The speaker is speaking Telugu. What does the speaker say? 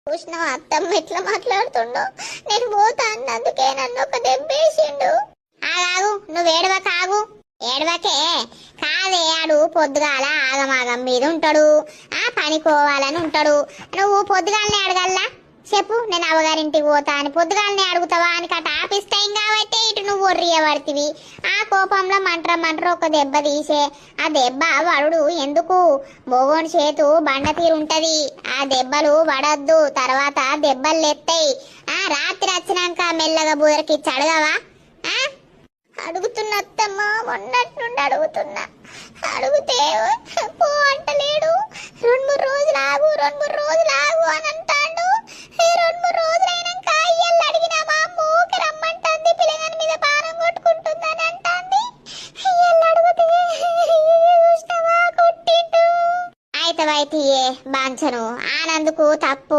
చూసినా అత్తమ్మ ఎట్లా మాట్లాడుతుండో. నేను పోతా అన్నందుకే నన్ను ఒక దెబ్బేసిండు. ఆగాగు, నువ్వు ఏడవకాగు. ఏడవకే కాదే, ఆడు పొద్దుగాల ఆగమాగం మీద ఉంటాడు, ఆ పనికోవాలని ఉంటాడు. నువ్వు పొద్దుగాలనే అడగల్లా చెప్పు, నేను అవ్వగారింటికి పోతా అని పొద్దుగాలనే అడుగుతావా అని కట ఆఫీస్ టైం కాబట్టి ఇటు నువ్వు ఒర్రియబడితివి. ఆ కోపంలో మంట్ర ఒక దెబ్బ తీసే. ఆ దెబ్బ వడుడు ఎందుకు? బోగోని చేతు బండ తీరుంటది, ఆ దెబ్బలు పడద్దు, తర్వాత దెబ్బలు ఎత్తాయి. ఆ రాత్రి వచ్చినాక మెల్లగా బుదరకిచ్చి అడగవా? అడుగుతున్నా అత్తమ్మ, మొన్నట్టుండి అడుగుతున్నా. అడిగితే పో అంటలేడు. 2-3 రోజులు ఆగు అని అంటాడు. 2-3 రోజులు అయినాక అయ్యల్ని అడిగినా మా అమ్మ ఊకి రమ్మంటుంది, పిల్లగాని మీద పానం కొట్టుకుంటుందని అంటుంది. అయ్యల్ని అడిగితే చూసినావా కొట్టిండు. అయితే బాంచను ఆనందుకు తప్ప